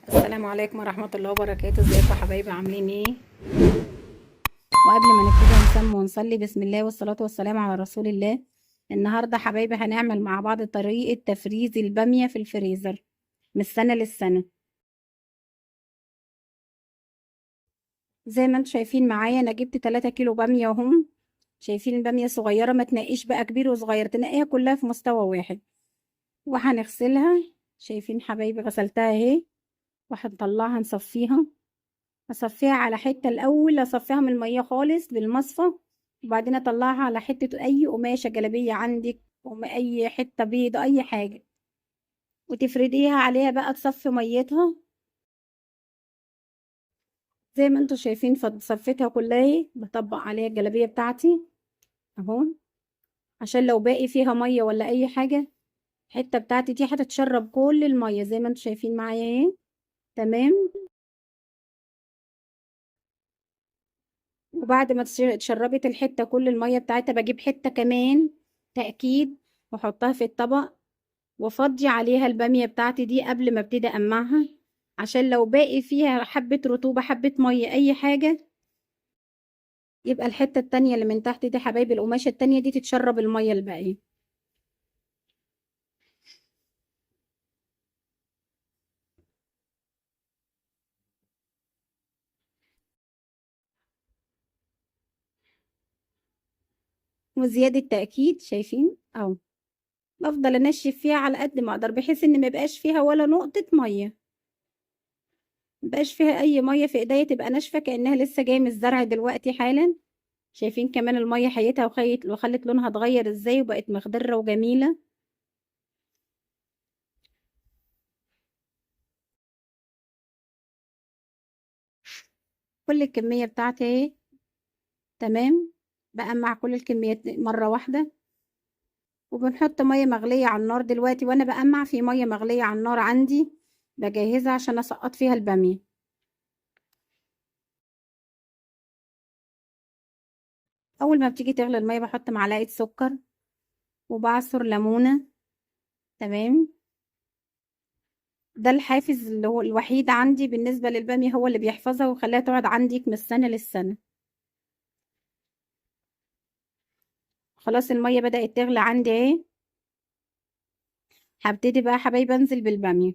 السلام عليكم ورحمة الله وبركاته. ازيكم يا حبايبي، عاملين ايه؟ وقبل ما نبتدي نسمي ونصلي بسم الله والصلاة والسلام على رسول الله. النهاردة حبايبي هنعمل مع بعض طريقة تفريز البامية في الفريزر من السنة للسنة. زي ما انتم شايفين معايا انا جبت 3 كيلو بامية اهم. شايفين البامية صغيرة، ما تنقيش بقى كبير وصغير، تنقيها كلها في مستوى واحد وهنغسلها. شايفين حبايبي غسلتها اهي، وهنطلعها نصفيها. اصفيها على حته الاول، اصفيها من الميه خالص بالمصفى، وبعدين اطلعها على حته اي قماشه جلابيه عندك، اي حته بيض اي حاجه، وتفرديها عليها بقى تصفي ميتها زي ما انتوا شايفين. صفيتها كلها اهي، بطبق عليها الجلابيه بتاعتي اهو، عشان لو باقي فيها ميه ولا اي حاجه الحته بتاعتي دي هتتشرب كل الميه زي ما انتوا شايفين معايا اهي. تمام. وبعد ما اتشربت الحته كل الميه بتاعتها، بجيب حته كمان تأكيد واحطها في الطبق، وافضي عليها البامية بتاعتي دي قبل ما ابتدي اقمعها، عشان لو باقي فيها حبة رطوبة حبة مية اي حاجة، يبقى الحتة التانية اللي من تحت دي حبايبي، القماشة التانية دي تتشرب المية الباقية. وزيادة تأكيد شايفين اهو، بفضل انشف فيها على قد ما اقدر بحيث ان ما يبقاش فيها ولا نقطة مية، مبقاش فيها اي مية في ايديا، تبقى ناشفة كأنها لسه جاية من الزرع دلوقتي حالا. شايفين كمان المية حيتها وخلت لونها اتغير ازاي، وبقت مخضرة وجميلة. كل الكمية بتاعتي اهي. تمام. بقمع كل الكميات مرة واحدة، وبنحط مية مغلية على النار دلوقتي، وانا بقمع في مية مغلية على النار عندي بجهزها عشان اسقط فيها البامية. اول ما بتيجي تغلي المية بحط معلقة سكر وبعصر ليمونة. تمام. ده الحافز اللي هو الوحيد عندي بالنسبة للبامية، هو اللي بيحفظها ويخليها تقعد عندك من السنة للسنة. خلاص المية بدأت تغلي عندي اهي، هبتدي بقى حبايبي انزل بالبامية.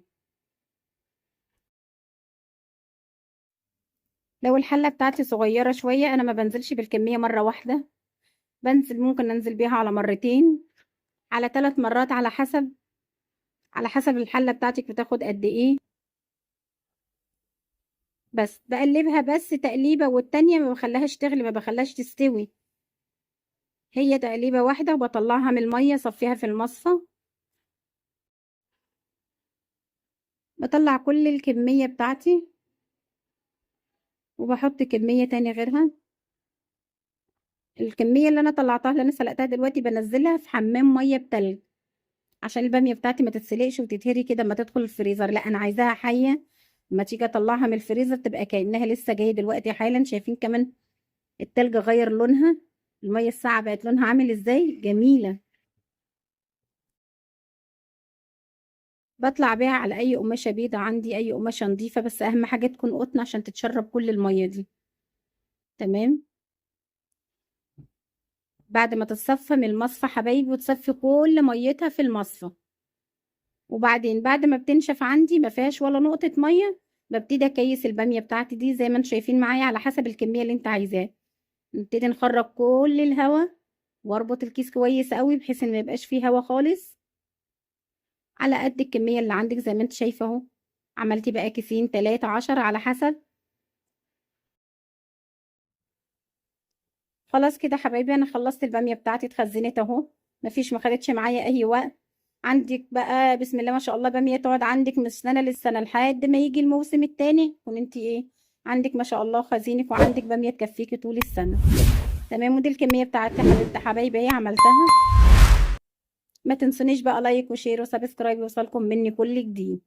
لو الحلة بتاعتي صغيرة شوية انا ما بنزلش بالكمية مرة واحدة، بنزل ممكن انزل بيها على مرتين، على 3 مرات، على حسب الحلة بتاعتك بتاخد قد ايه. بس بقلبها بس تقليبة، والتانية ما بخليهاش تغلي، ما بخليهاش تستوي، هي تقليبة واحدة وبطلعها من المية صفيها في المصفى. بطلع كل الكمية بتاعتي وبحط كمية تاني غيرها. الكمية اللي انا طلعتها اللي انا سلقتها دلوقتي بنزلها في حمام مية بتلج، عشان البامية بتاعتي ما تتسلقش وتتهري كده ما تدخل الفريزر، لا انا عايزاها حية. لما تيجي اطلعها من الفريزر تبقى كأنها لسه جاية دلوقتي حالا. شايفين كمان التلج غير لونها، المية الساقعة بقت لونها عامل ازاي، جميلة. بطلع بيها على اي قماشة بيضة عندي، اي قماشة نظيفة، بس اهم حاجة تكون قطن عشان تتشرب كل المية دي. تمام. بعد ما تتصفى من المصفى حبايبي وتصفي كل ميتها في المصفى، وبعدين بعد ما بتنشف عندي ما فيهاش ولا نقطة مية، ببتدي اكيس البامية بتاعتي دي زي ما انتم شايفين معايا على حسب الكمية اللي انت عايزاه. نبتدي نخرج كل الهواء، واربط الكيس كويس قوي بحيث ان ما يبقاش فيه هواء خالص، على قد الكمية اللي عندك زي ما انت شايفة اهو. عملتي بقى كيسين 3 10 على حسب. خلاص كده حبايبي انا خلصت البامية بتاعتي، اتخزنت اهو، مفيش، ما خدتش معايا اي وقت. عندك بقى بسم الله ما شاء الله بامية تقعد عندك من السنة للسنة لحد ما يجي الموسم التاني، تكون انت ايه عندك ما شاء الله خزينك، وعندك بامية تكفيكي طول السنة. تمام. ودي الكمية بتاعتي حبيبتي حبايبي ايه عملتها. ما تنسونيش بقى لايك وشير وسبسكرايب يوصلكم مني كل جديد.